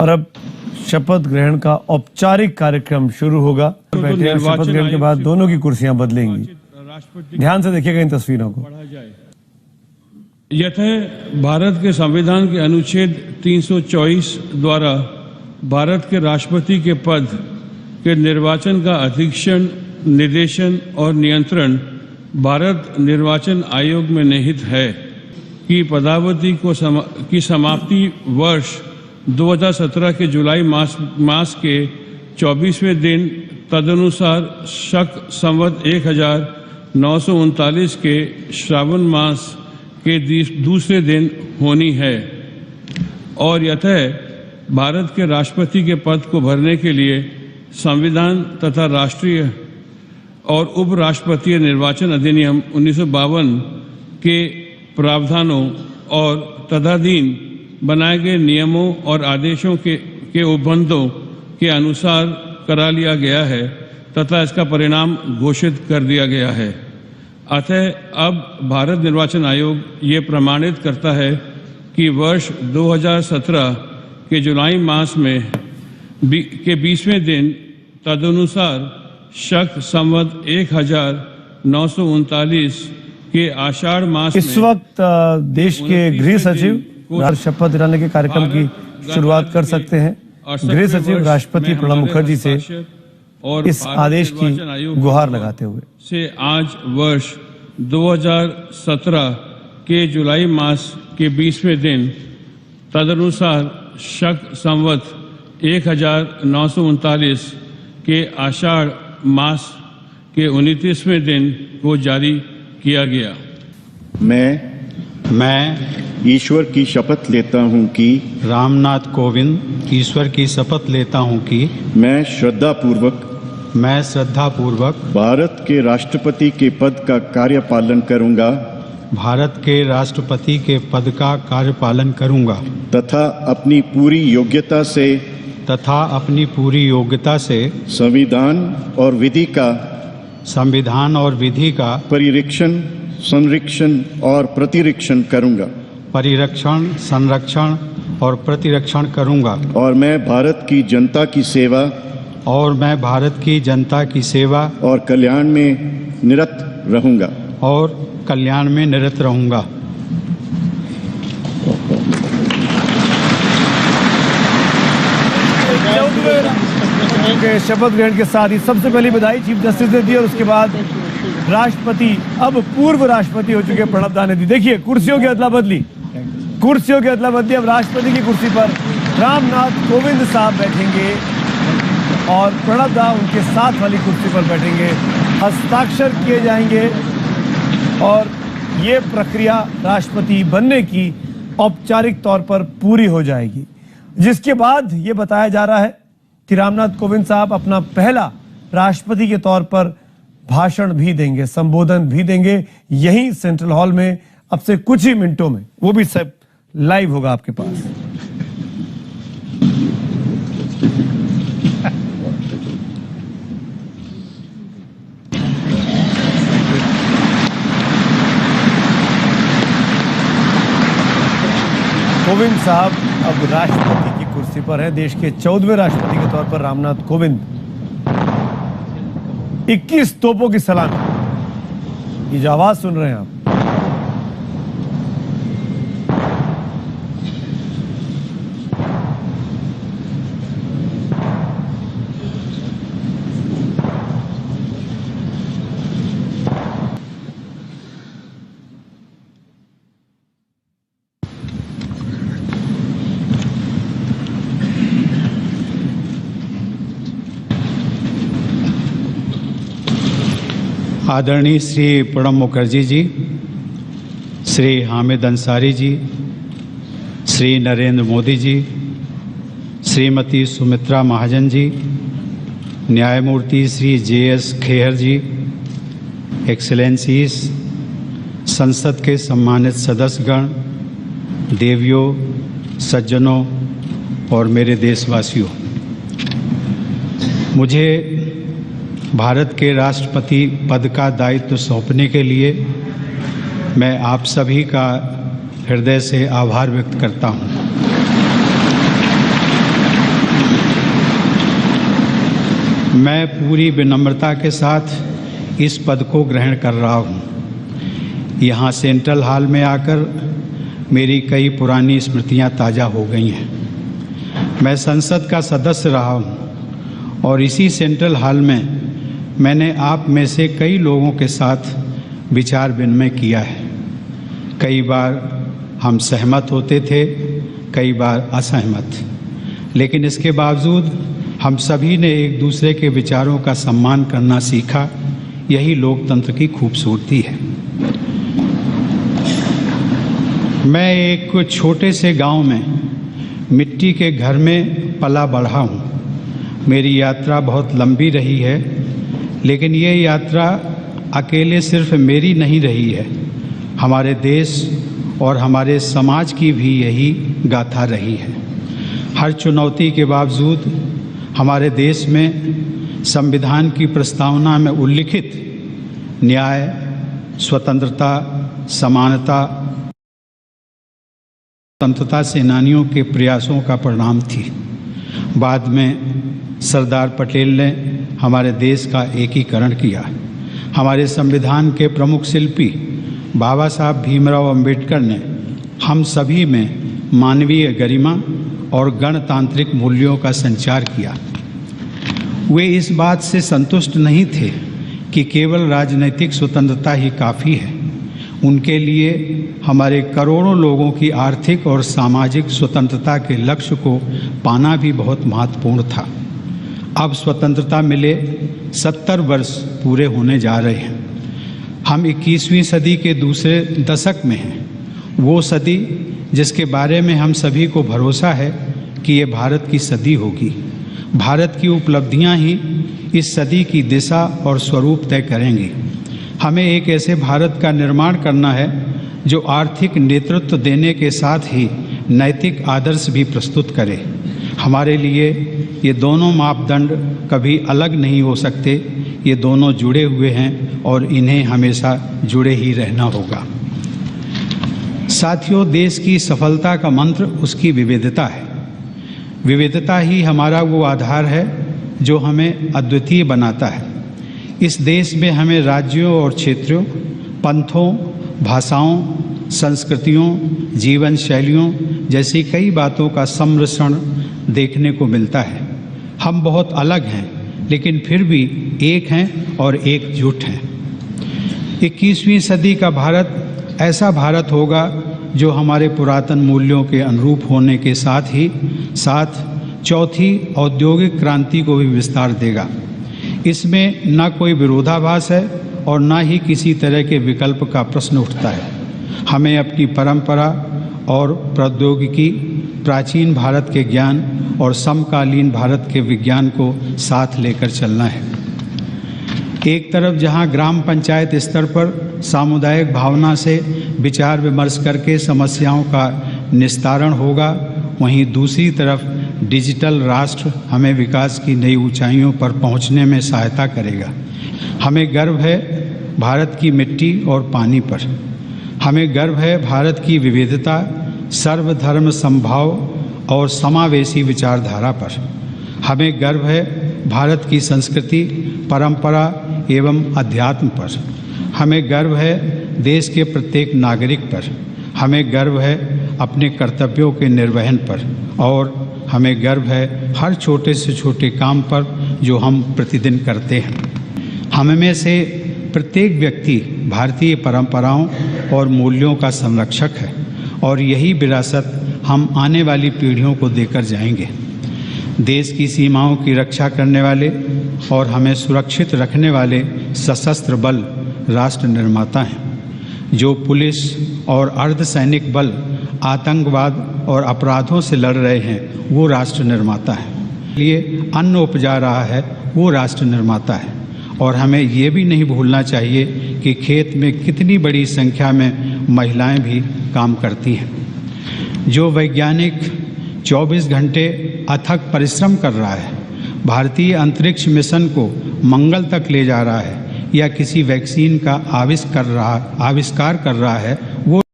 और अब शपथ ग्रहण का औपचारिक कार्यक्रम शुरू होगा। शपथ ग्रहण के बाद दोनों की कुर्सियां बदलेंगी। ध्यान से देखिएगा इन तस्वीरों को। यह भारत के संविधान के अनुच्छेद 324 द्वारा भारत के राष्ट्रपति के पद के निर्वाचन का अधीक्षण, निर्देशन और नियंत्रण भारत निर्वाचन आयोग में निहित है कि पदावधि की समाप्ति वर्ष 2017 के जुलाई मास के 24वें दिन तदनुसार शक संवत 1939 के श्रावण मास के दूसरे दिन होनी है और यतः भारत के राष्ट्रपति के पद को भरने के लिए संविधान तथा राष्ट्रीय और उपराष्ट्रपति निर्वाचन अधिनियम 1952 के प्रावधानों और तदाधीन बनाए गए नियमों और आदेशों के उपबंधों के अनुसार करा लिया गया है तथा इसका परिणाम घोषित कर दिया गया है। अतः अब भारत निर्वाचन आयोग ये प्रमाणित करता है कि वर्ष 2017 के जुलाई मास में के 20वें दिन तदनुसार शक संवत 1939 के आषाढ़ मास इस वक्त देश के गृह सचिव शपथ दिलाने के कार्यक्रम की शुरुआत कर सकते हैं। गृह सचिव राष्ट्रपति प्रणब मुखर्जी से इस आदेश की गुहार लगाते हुए से आज वर्ष 2017 के जुलाई मास के 20वें दिन तदनुसार शक संवत 1939 के आषाढ़ मास के 29वें दिन को जारी किया गया। मैं ईश्वर की शपथ लेता हूं कि रामनाथ कोविंद ईश्वर की शपथ लेता हूं कि मैं श्रद्धापूर्वक भारत के राष्ट्रपति के पद का कार्यपालन करूंगा तथा अपनी पूरी योग्यता से संविधान और विधि का परिरक्षण, संरक्षण और प्रतिरक्षण करूंगा और मैं भारत की जनता की सेवा और कल्याण में निरत रहूंगा। शपथ ग्रहण के साथ ही सबसे पहली बधाई चीफ जस्टिस ने दी और उसके बाद राष्ट्रपति, अब पूर्व राष्ट्रपति हो चुके प्रणब दा ने दी। देखिए कुर्सियों की अदला बदली, अब राष्ट्रपति की कुर्सी पर रामनाथ कोविंद साहब बैठेंगे और प्रणब दा उनके साथ वाली कुर्सी पर बैठेंगे। हस्ताक्षर किए जाएंगे और ये प्रक्रिया राष्ट्रपति बनने की औपचारिक तौर पर पूरी हो जाएगी, जिसके बाद ये बताया जा रहा है कि रामनाथ कोविंद साहब अपना पहला राष्ट्रपति के तौर पर भाषण भी देंगे, संबोधन भी देंगे यहीं सेंट्रल हॉल में अब से कुछ ही मिनटों में। वो भी सब लाइव होगा आपके पास। कोविंद साहब अब राष्ट्रपति की कुर्सी पर है। देश के 14वें राष्ट्रपति के तौर पर रामनाथ कोविंद 21 तोपों की सलामी। ये जो आवाज सुन रहे हैं आप, आदरणीय श्री प्रणब मुखर्जी जी, श्री हामिद अंसारी जी, श्री नरेंद्र मोदी जी, श्रीमती सुमित्रा महाजन जी, न्यायमूर्ति श्री JS खेहर जी, एक्सेलेंसीज, संसद के सम्मानित सदस्यगण, देवियों, सज्जनों और मेरे देशवासियों, मुझे भारत के राष्ट्रपति पद का दायित्व सौंपने के लिए मैं आप सभी का हृदय से आभार व्यक्त करता हूं। मैं पूरी विनम्रता के साथ इस पद को ग्रहण कर रहा हूँ। यहाँ सेंट्रल हॉल में आकर मेरी कई पुरानी स्मृतियाँ ताज़ा हो गई हैं। मैं संसद का सदस्य रहा हूँ और इसी सेंट्रल हॉल में मैंने आप में से कई लोगों के साथ विचार विनिमय किया है। कई बार हम सहमत होते थे, कई बार असहमत, लेकिन इसके बावजूद हम सभी ने एक दूसरे के विचारों का सम्मान करना सीखा। यही लोकतंत्र की खूबसूरती है। मैं एक छोटे से गांव में मिट्टी के घर में पला बढ़ा हूँ। मेरी यात्रा बहुत लंबी रही है, लेकिन ये यात्रा अकेले सिर्फ मेरी नहीं रही है। हमारे देश और हमारे समाज की भी यही गाथा रही है। हर चुनौती के बावजूद हमारे देश में संविधान की प्रस्तावना में उल्लिखित न्याय, स्वतंत्रता, समानता, स्वतंत्रता सेनानियों के प्रयासों का परिणाम थी। बाद में सरदार पटेल ने हमारे देश का एकीकरण किया। हमारे संविधान के प्रमुख शिल्पी बाबा साहब भीमराव अंबेडकर ने हम सभी में मानवीय गरिमा और गणतांत्रिक मूल्यों का संचार किया। वे इस बात से संतुष्ट नहीं थे कि केवल राजनीतिक स्वतंत्रता ही काफ़ी है। उनके लिए हमारे करोड़ों लोगों की आर्थिक और सामाजिक स्वतंत्रता के लक्ष्य को पाना भी बहुत महत्वपूर्ण था। अब स्वतंत्रता मिले 70 वर्ष पूरे होने जा रहे हैं। हम 21वीं सदी के दूसरे दशक में हैं। वो सदी जिसके बारे में हम सभी को भरोसा है कि ये भारत की सदी होगी। भारत की उपलब्धियां ही इस सदी की दिशा और स्वरूप तय करेंगी। हमें एक ऐसे भारत का निर्माण करना है जो आर्थिक नेतृत्व देने के साथ ही नैतिक आदर्श भी प्रस्तुत करे। हमारे लिए ये दोनों मापदंड कभी अलग नहीं हो सकते। ये दोनों जुड़े हुए हैं और इन्हें हमेशा जुड़े ही रहना होगा। साथियों, देश की सफलता का मंत्र उसकी विविधता है। विविधता ही हमारा वो आधार है जो हमें अद्वितीय बनाता है। इस देश में हमें राज्यों और क्षेत्रों, पंथों, भाषाओं, संस्कृतियों, जीवन शैलियों जैसी कई बातों का सम्मिश्रण देखने को मिलता है। हम बहुत अलग हैं, लेकिन फिर भी एक हैं और एकजुट हैं। 21वीं सदी का भारत ऐसा भारत होगा जो हमारे पुरातन मूल्यों के अनुरूप होने के साथ ही साथ चौथी औद्योगिक क्रांति को भी विस्तार देगा। इसमें न कोई विरोधाभास है और न ही किसी तरह के विकल्प का प्रश्न उठता है। हमें अपनी परंपरा और प्रौद्योगिकी, प्राचीन भारत के ज्ञान और समकालीन भारत के विज्ञान को साथ लेकर चलना है। एक तरफ जहां ग्राम पंचायत स्तर पर सामुदायिक भावना से विचार विमर्श करके समस्याओं का निस्तारण होगा, वहीं दूसरी तरफ डिजिटल राष्ट्र हमें विकास की नई ऊंचाइयों पर पहुंचने में सहायता करेगा। हमें गर्व है भारत की मिट्टी और पानी पर। हमें गर्व है भारत की विविधता, सर्वधर्म समभाव और समावेशी विचारधारा पर। हमें गर्व है भारत की संस्कृति, परंपरा एवं अध्यात्म पर। हमें गर्व है देश के प्रत्येक नागरिक पर। हमें गर्व है अपने कर्तव्यों के निर्वहन पर और हमें गर्व है हर छोटे से छोटे काम पर जो हम प्रतिदिन करते हैं। हम में से प्रत्येक व्यक्ति भारतीय परंपराओं और मूल्यों का संरक्षक है और यही विरासत हम आने वाली पीढ़ियों को देकर जाएंगे। देश की सीमाओं की रक्षा करने वाले और हमें सुरक्षित रखने वाले सशस्त्र बल राष्ट्र निर्माता हैं। जो पुलिस और अर्धसैनिक बल आतंकवाद और अपराधों से लड़ रहे हैं वो राष्ट्र निर्माता है। लिए अन्न उपजा रहा है वो राष्ट्र निर्माता है। और हमें ये भी नहीं भूलना चाहिए कि खेत में कितनी बड़ी संख्या में महिलाएं भी काम करती हैं। जो वैज्ञानिक 24 घंटे अथक परिश्रम कर रहा है, भारतीय अंतरिक्ष मिशन को मंगल तक ले जा रहा है या किसी वैक्सीन का आविष्कार कर रहा है, वो